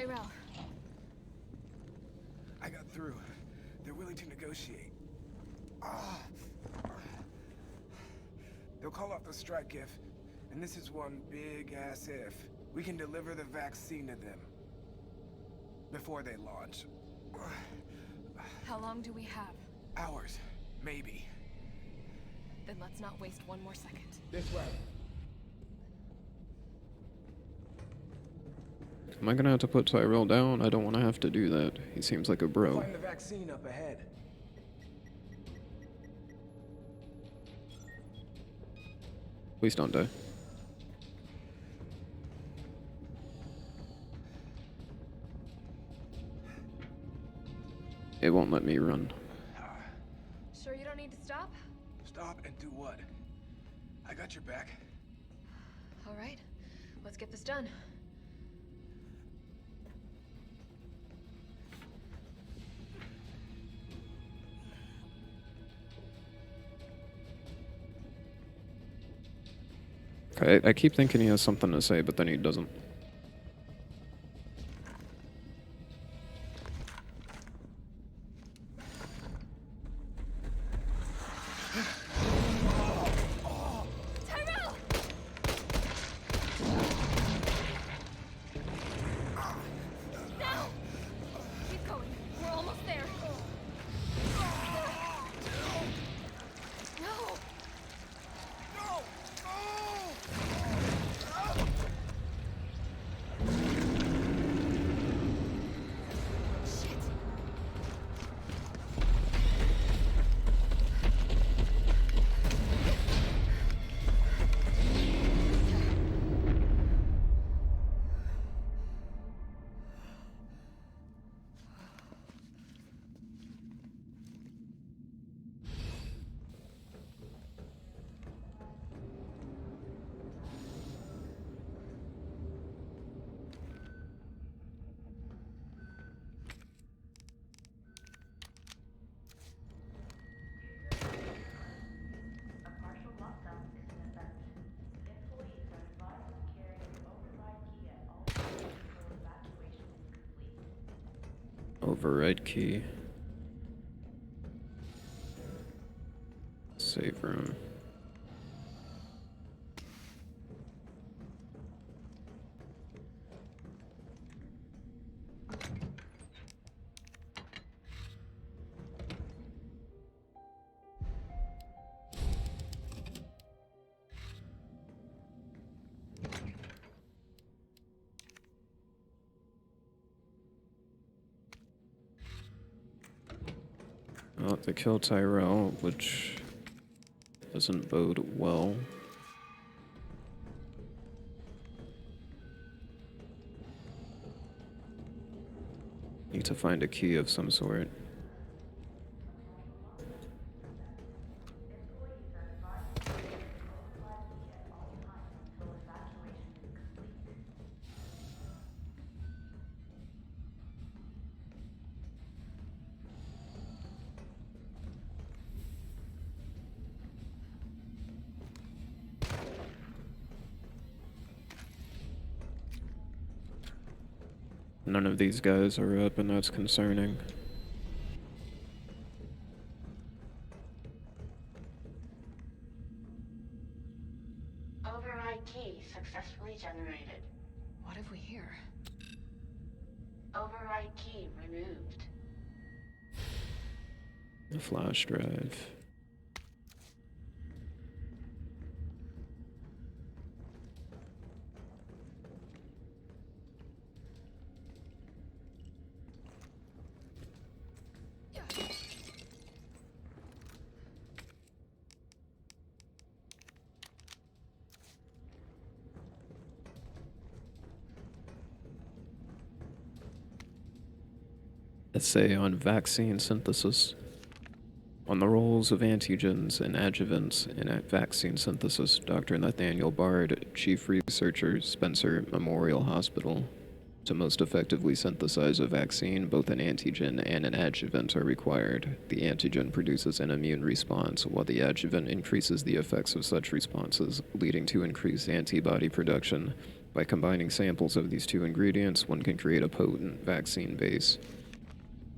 Tyrell? I got through. They're willing to negotiate. They'll call off the strike if, and this is one big-ass if, we can deliver the vaccine to them. Before they launch. How long do we have? Hours. Maybe. Then let's not waste one more second. This way. Am I gonna have to put Tyrell down? I don't want to have to do that. He seems like a bro. Find the vaccine up ahead. Please don't die. It won't let me run. Sure you don't need to stop? Stop and do what? I got your back. All right, let's get this done. Okay, I keep thinking he has something to say, but then he doesn't. Tyrell! Now! Keep going. We're almost there. No! Shit! A partial lockdown is in effect. Employees are advised to carry an override key at all times until evacuation is complete. Override key. Save room. Well, they kill Tyrell, which doesn't bode well. Need to find a key of some sort. Employees are advised to carry an override key at all times until evacuation is complete. None of these guys are up, and that's concerning. Override key successfully generated. What have we here? Override key removed. The flash drive. Essay on vaccine synthesis. On the roles of antigens and adjuvants in vaccine synthesis, Dr. Nathaniel Bard, Chief Researcher, Spencer Memorial Hospital. To most effectively synthesize a vaccine, both an antigen and an adjuvant are required. The antigen produces an immune response, while the adjuvant increases the effects of such responses, leading to increased antibody production. By combining samples of these two ingredients, one can create a potent vaccine base.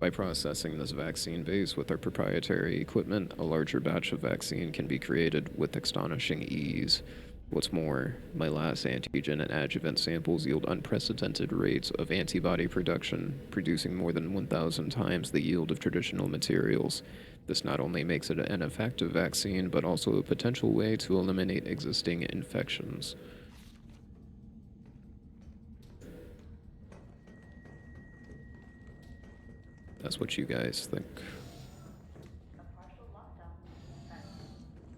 By processing this vaccine base with our proprietary equipment, a larger batch of vaccine can be created with astonishing ease. What's more, my last antigen and adjuvant samples yield unprecedented rates of antibody production, producing more than 1,000 times the yield of traditional materials. This not only makes it an effective vaccine, but also a potential way to eliminate existing infections. That's what you guys think. A partial lockdown is in effect.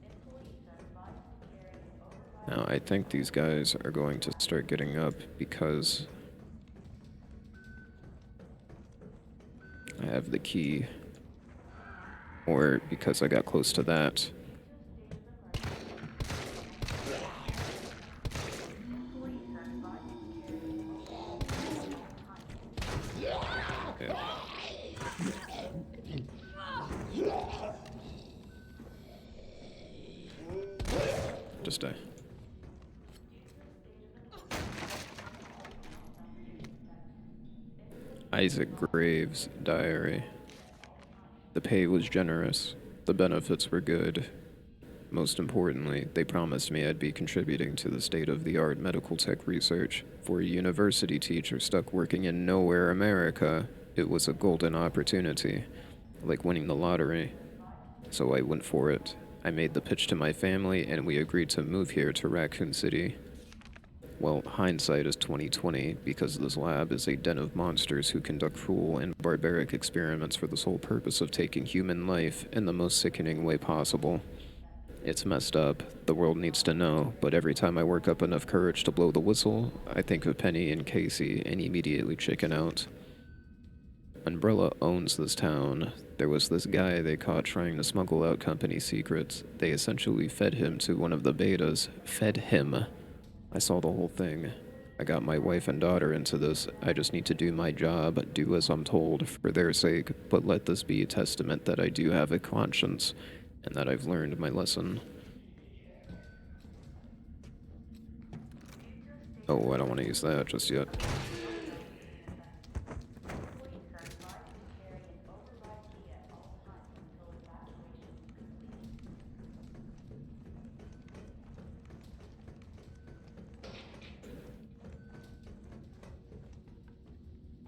Employees are advised to carry an override. Now, I think these guys are going to start getting up because I have the key, or because I got close to that. Yeah. Just die. Isaac Graves' diary. The pay was generous. The benefits were good. Most importantly, they promised me I'd be contributing to the state-of-the-art medical tech research. For a university teacher stuck working in nowhere America, it was a golden opportunity, like winning the lottery. So I went for it. I made the pitch to my family, and we agreed to move here to Raccoon City. Well, hindsight is 20/20, because this lab is a den of monsters who conduct cruel and barbaric experiments for the sole purpose of taking human life in the most sickening way possible. It's messed up, the world needs to know, but every time I work up enough courage to blow the whistle, I think of Penny and Casey and immediately chicken out. Umbrella owns this town. There was this guy they caught trying to smuggle out company secrets. They essentially fed him to one of the betas. Fed him. I saw the whole thing. I got my wife and daughter into this. I just need to do my job, do as I'm told, for their sake, but let this be a testament that I do have a conscience, and that I've learned my lesson. Oh, I don't want to use that just yet. Employees are advised to carry an override key at all times until evacuation is complete.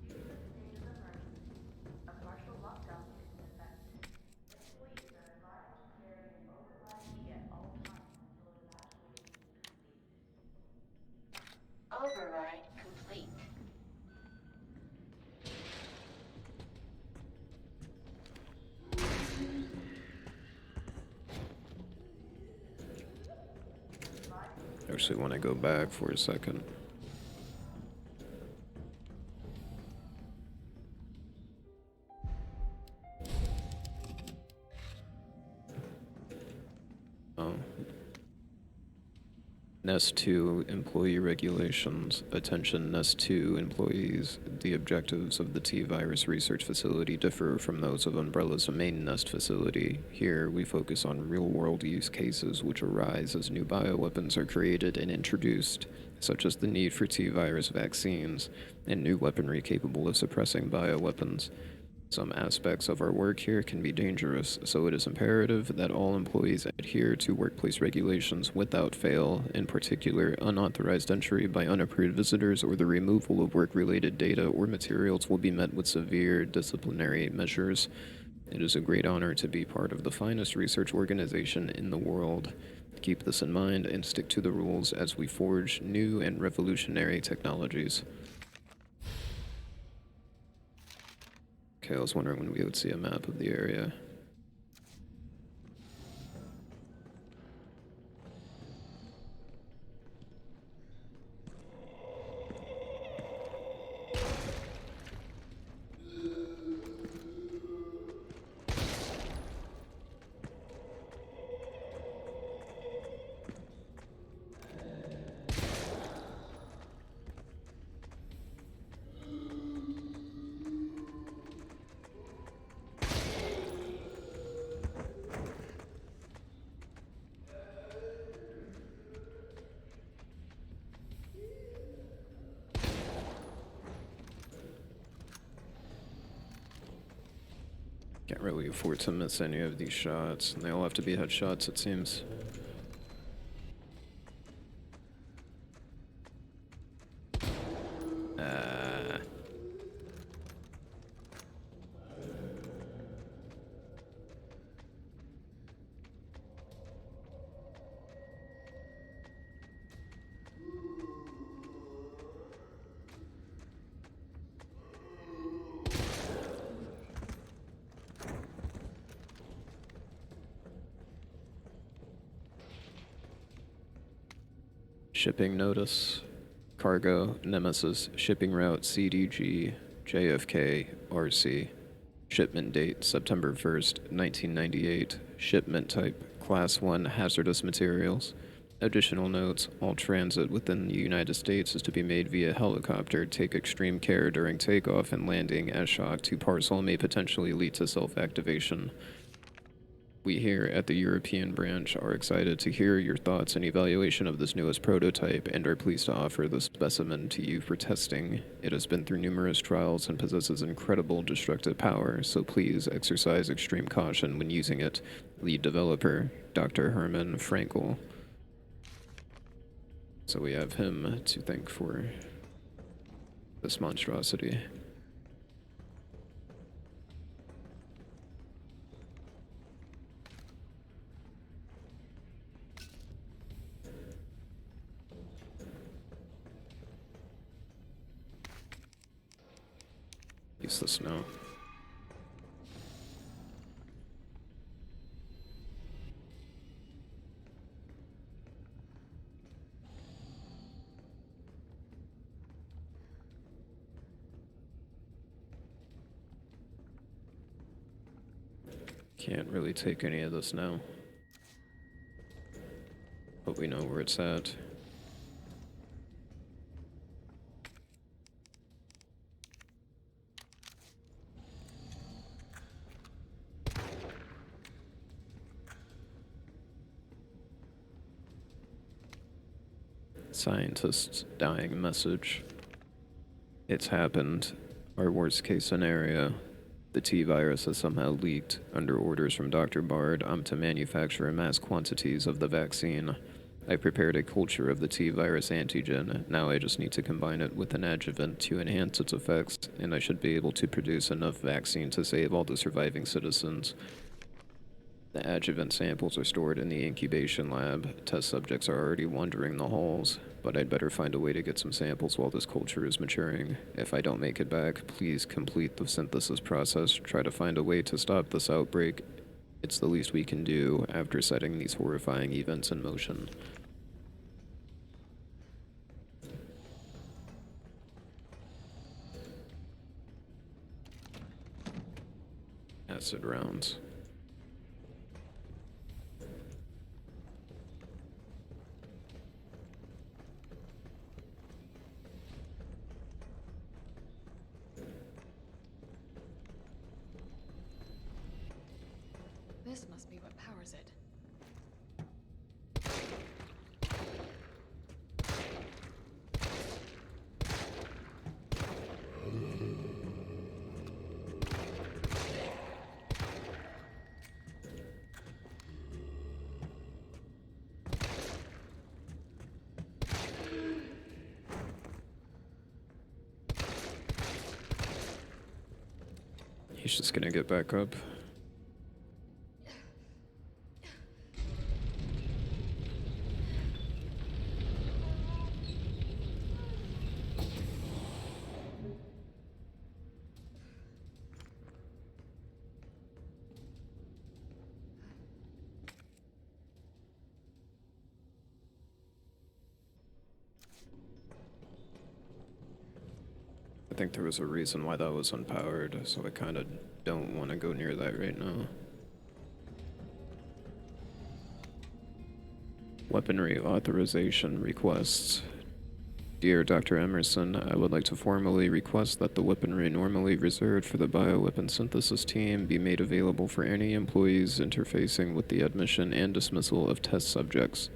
Due to the state of emergency, a partial lockdown is in effect. Employees are advised to carry an override key at all times until evacuation is complete. Override complete. I actually want to go back for a second. Oh. Nest 2 employee regulations. Attention Nest 2 employees. The objectives of the T-Virus research facility differ from those of Umbrella's main Nest facility. Here, we focus on real-world use cases which arise as new bioweapons are created and introduced, such as the need for T-Virus vaccines and new weaponry capable of suppressing bioweapons. Some aspects of our work here can be dangerous, so it is imperative that all employees adhere to workplace regulations without fail, in particular, unauthorized entry by unapproved visitors or the removal of work-related data or materials will be met with severe disciplinary measures. It is a great honor to be part of the finest research organization in the world. Keep this in mind and stick to the rules as we forge new and revolutionary technologies. Okay, I was wondering when we would see a map of the area. Can't really afford to miss any of these shots, and they all have to be headshots, it seems. Shipping notice. Cargo, Nemesis, shipping route CDG, JFK, RC. Shipment date, September 1st, 1998. Shipment type, Class 1 hazardous materials. Additional notes, all transit within the United States is to be made via helicopter. Take extreme care during takeoff and landing, as shock to parcel may potentially lead to self-activation. We here at the European branch are excited to hear your thoughts and evaluation of this newest prototype and are pleased to offer the specimen to you for testing. It has been through numerous trials and possesses incredible destructive power, so please exercise extreme caution when using it. Lead developer, Dr. Herman Frankel. So we have him to thank for this monstrosity. Use the snow. Can't really take any of this now, but we know where it's at. Scientist's dying message. It's happened. Our worst case scenario. The T-virus has somehow leaked. Under orders from Dr. Bard, I'm to manufacture mass quantities of the vaccine. I prepared a culture of the T-virus antigen. Now I just need to combine it with an adjuvant to enhance its effects, and I should be able to produce enough vaccine to save all the surviving citizens. The adjuvant samples are stored in the incubation lab. Test subjects are already wandering the halls, but I'd better find a way to get some samples while this culture is maturing. If I don't make it back, please complete the synthesis process. Try to find a way to stop this outbreak. It's the least we can do after setting these horrifying events in motion. Acid rounds. This must be what powers it. He's just gonna get back up. I think there was a reason why that was unpowered, so I kind of don't want to go near that right now. Weaponry authorization requests. Dear Dr. Emerson, I would like to formally request that the weaponry normally reserved for the bioweapon synthesis team be made available for any employees interfacing with the admission and dismissal of test subjects.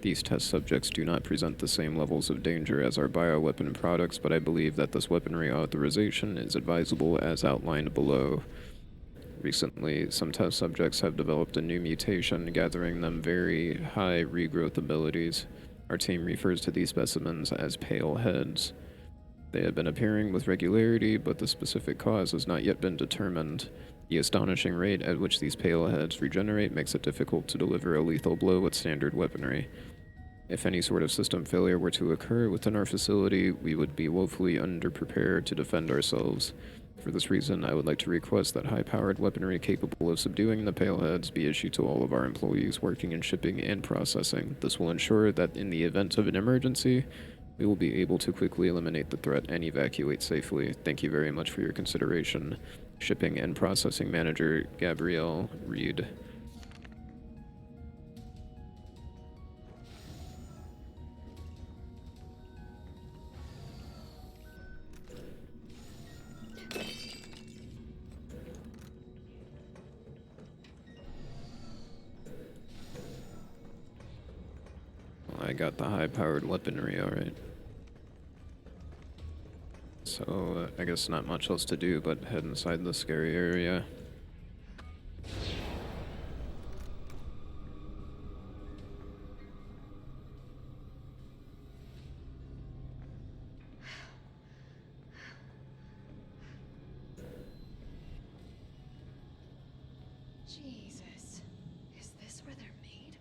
These test subjects do not present the same levels of danger as our bioweapon products, but I believe that this weaponry authorization is advisable as outlined below. Recently, some test subjects have developed a new mutation, gathering them very high regrowth abilities. Our team refers to these specimens as pale heads. They have been appearing with regularity, but the specific cause has not yet been determined. The astonishing rate at which these pale heads regenerate makes it difficult to deliver a lethal blow with standard weaponry. If any sort of system failure were to occur within our facility, we would be woefully underprepared to defend ourselves. For this reason, I would like to request that high-powered weaponry capable of subduing the pale heads be issued to all of our employees working in shipping and processing. This will ensure that in the event of an emergency, we will be able to quickly eliminate the threat and evacuate safely. Thank you very much for your consideration. Shipping and Processing Manager, Gabrielle Reed. I got the high-powered weaponry, alright. So, I guess not much else to do but head inside the scary area. Jesus. Is this where they're made?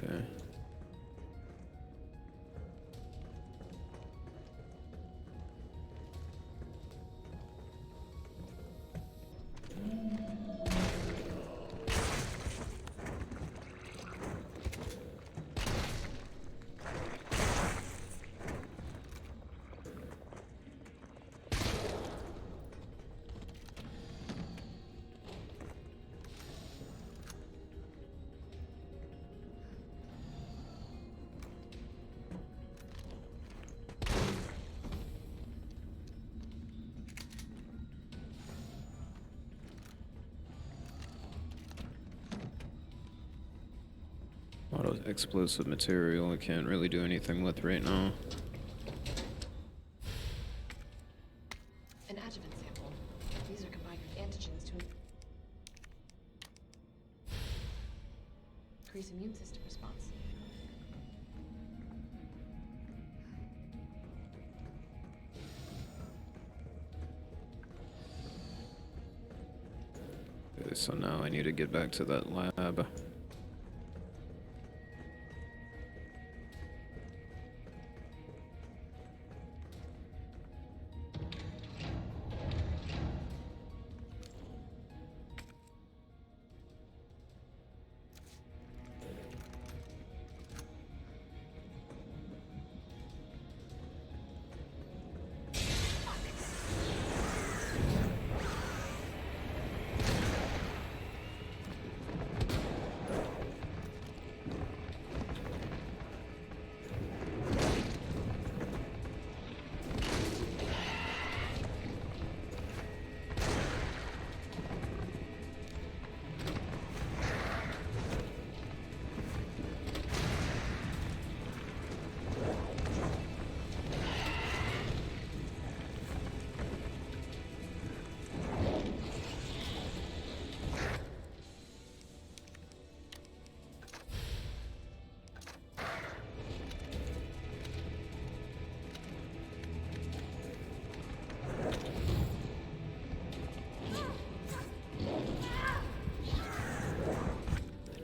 Okay. A lot of explosive material I can't really do anything with right now. An adjuvant sample. These are combined with antigens to increase immune system response. Okay, so now I need to get back to that lab.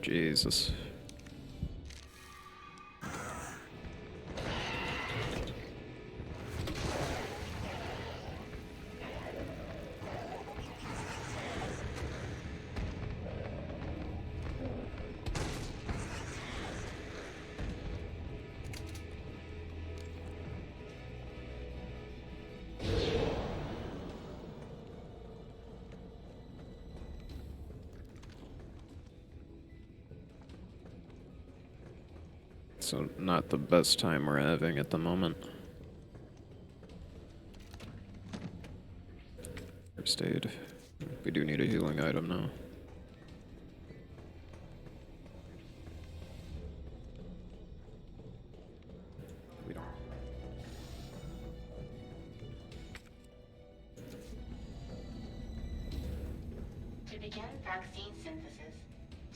Jesus. So not the best time we're having at the moment. First aid. We do need a healing item now. We don't. To begin vaccine synthesis,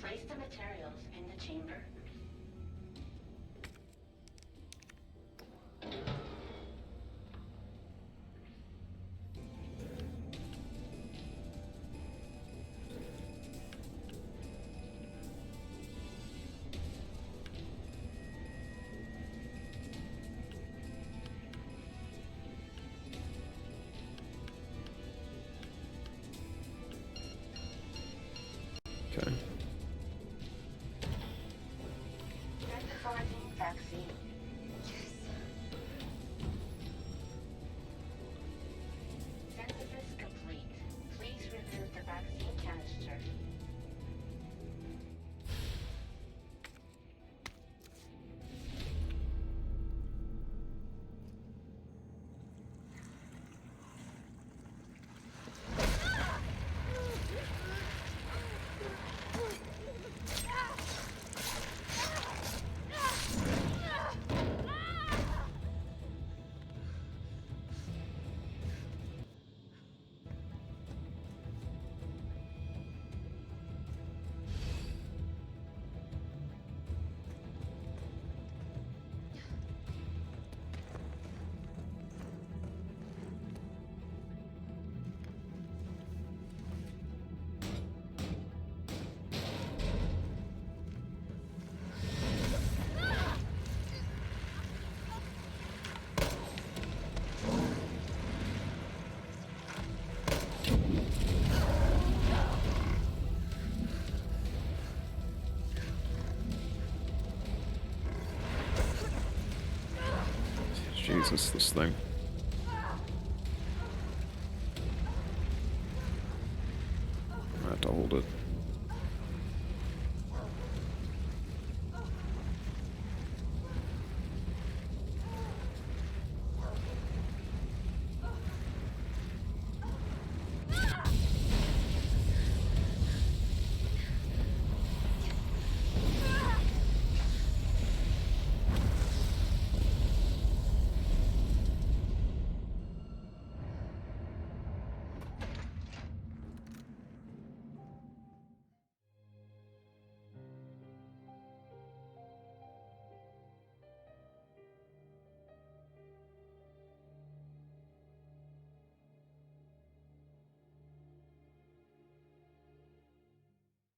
place the materials in the chamber. Okay. Synthesizing vaccine. Synthesis complete. Please remove the vaccine canister. Jesus, this thing.